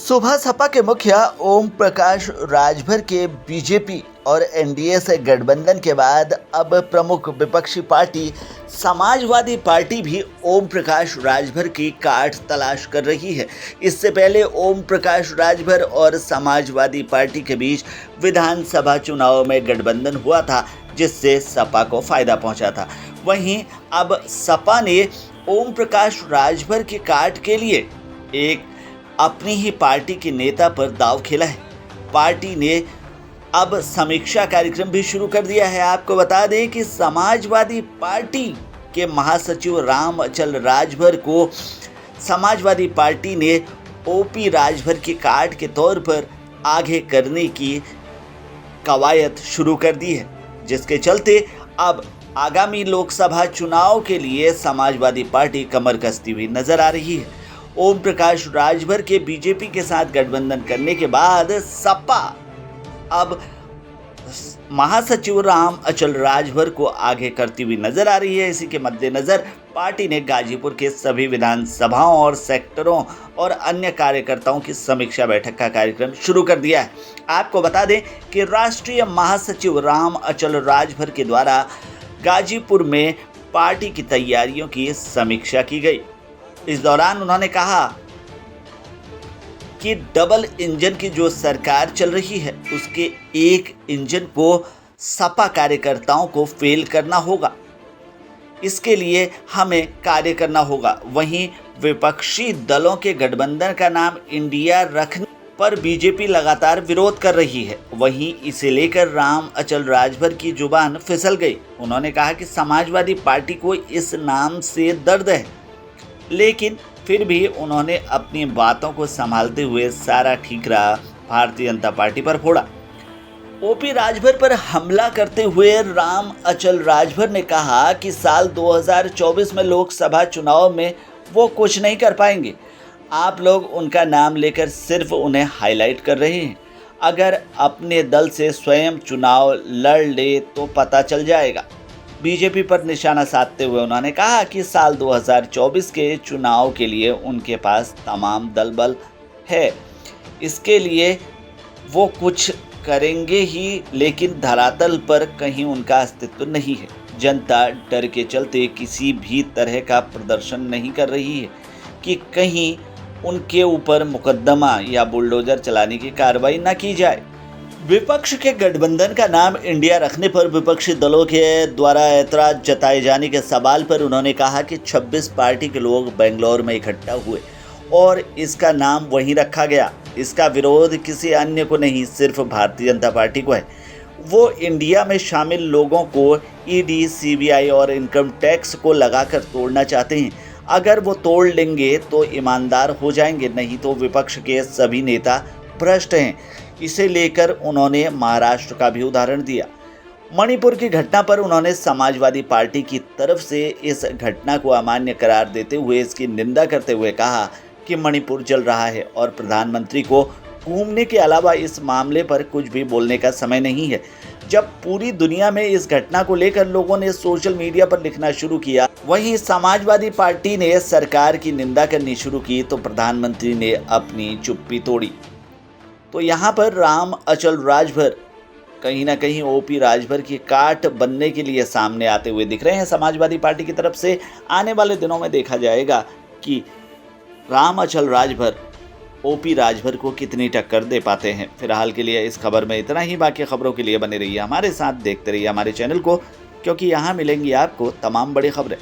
सुबह सपा के मुखिया ओम प्रकाश राजभर के बीजेपी और एनडीए से गठबंधन के बाद अब प्रमुख विपक्षी पार्टी समाजवादी पार्टी भी ओम प्रकाश राजभर की काट तलाश कर रही है। इससे पहले ओम प्रकाश राजभर और समाजवादी पार्टी के बीच विधानसभा चुनाव में गठबंधन हुआ था, जिससे सपा को फायदा पहुंचा था। वहीं अब सपा ने ओम प्रकाश राजभर की काट के लिए एक अपनी ही पार्टी के नेता पर दांव खेला है। पार्टी ने अब समीक्षा कार्यक्रम भी शुरू कर दिया है। आपको बता दें कि समाजवादी पार्टी के महासचिव राम अचल राजभर को समाजवादी पार्टी ने ओपी राजभर की काट के तौर पर आगे करने की कवायद शुरू कर दी है, जिसके चलते अब आगामी लोकसभा चुनाव के लिए समाजवादी पार्टी कमर कसती हुई नजर आ रही है। ओम प्रकाश राजभर के बीजेपी के साथ गठबंधन करने के बाद सपा अब महासचिव राम अचल राजभर को आगे करती हुई नजर आ रही है। इसी के मद्देनजर पार्टी ने गाजीपुर के सभी विधानसभाओं और सेक्टरों और अन्य कार्यकर्ताओं की समीक्षा बैठक का कार्यक्रम शुरू कर दिया है। आपको बता दें कि राष्ट्रीय महासचिव राम अचल राजभर के द्वारा गाजीपुर में पार्टी की तैयारियों की समीक्षा की गई। इस दौरान उन्होंने कहा कि डबल इंजन की जो सरकार चल रही है, उसके एक इंजन को सपा कार्यकर्ताओं को फेल करना होगा। इसके लिए हमें कार्य करना होगा। वहीं विपक्षी दलों के गठबंधन का नाम इंडिया रखने पर बीजेपी लगातार विरोध कर रही है। वहीं इसे लेकर राम अचल राजभर की जुबान फिसल गई। उन्होंने कहा कि समाजवादी पार्टी को इस नाम से दर्द है, लेकिन फिर भी उन्होंने अपनी बातों को संभालते हुए सारा ठीकरा भारतीय जनता पार्टी पर फोड़ा। ओपी राजभर पर हमला करते हुए राम अचल राजभर ने कहा कि साल 2024 में लोकसभा चुनाव में वो कुछ नहीं कर पाएंगे। आप लोग उनका नाम लेकर सिर्फ उन्हें हाईलाइट कर रहे हैं। अगर अपने दल से स्वयं चुनाव लड़ ले तो पता चल जाएगा। बीजेपी पर निशाना साधते हुए उन्होंने कहा कि साल 2024 के चुनाव के लिए उनके पास तमाम दल बल है, इसके लिए वो कुछ करेंगे ही, लेकिन धरातल पर कहीं उनका अस्तित्व नहीं है। जनता डर के चलते किसी भी तरह का प्रदर्शन नहीं कर रही है कि कहीं उनके ऊपर मुकदमा या बुलडोजर चलाने की कार्रवाई न की जाए। विपक्ष के गठबंधन का नाम इंडिया रखने पर विपक्षी दलों के द्वारा ऐतराज जताए जाने के सवाल पर उन्होंने कहा कि 26 पार्टी के लोग बेंगलोर में इकट्ठा हुए और इसका नाम वहीं रखा गया। इसका विरोध किसी अन्य को नहीं, सिर्फ भारतीय जनता पार्टी को है। वो इंडिया में शामिल लोगों को ईडी, सीबीआई और इनकम टैक्स को लगाकर तोड़ना चाहते हैं। अगर वो तोड़ लेंगे तो ईमानदार हो जाएंगे, नहीं तो विपक्ष के सभी नेता भ्रष्ट हैं। इसे लेकर उन्होंने महाराष्ट्र का भी उदाहरण दिया। मणिपुर की घटना पर उन्होंने समाजवादी पार्टी की तरफ से इस घटना को अमान्य करार देते हुए इसकी निंदा करते हुए कहा कि मणिपुर जल रहा है और प्रधानमंत्री को घूमने के अलावा इस मामले पर कुछ भी बोलने का समय नहीं है। जब पूरी दुनिया में इस घटना को लेकर लोगों ने सोशल मीडिया पर लिखना शुरू किया, वहीं समाजवादी पार्टी ने सरकार की निंदा करनी शुरू की तो प्रधानमंत्री ने अपनी चुप्पी तोड़ी। तो यहाँ पर राम अचल राजभर कहीं ना कहीं ओपी राजभर की काट बनने के लिए सामने आते हुए दिख रहे हैं समाजवादी पार्टी की तरफ से। आने वाले दिनों में देखा जाएगा कि राम अचल राजभर ओपी राजभर को कितनी टक्कर दे पाते हैं। फिलहाल के लिए इस खबर में इतना ही। बाकी खबरों के लिए बने रहिए हमारे साथ, देखते रहिए हमारे चैनल को, क्योंकि यहाँ मिलेंगी आपको तमाम बड़ी खबरें।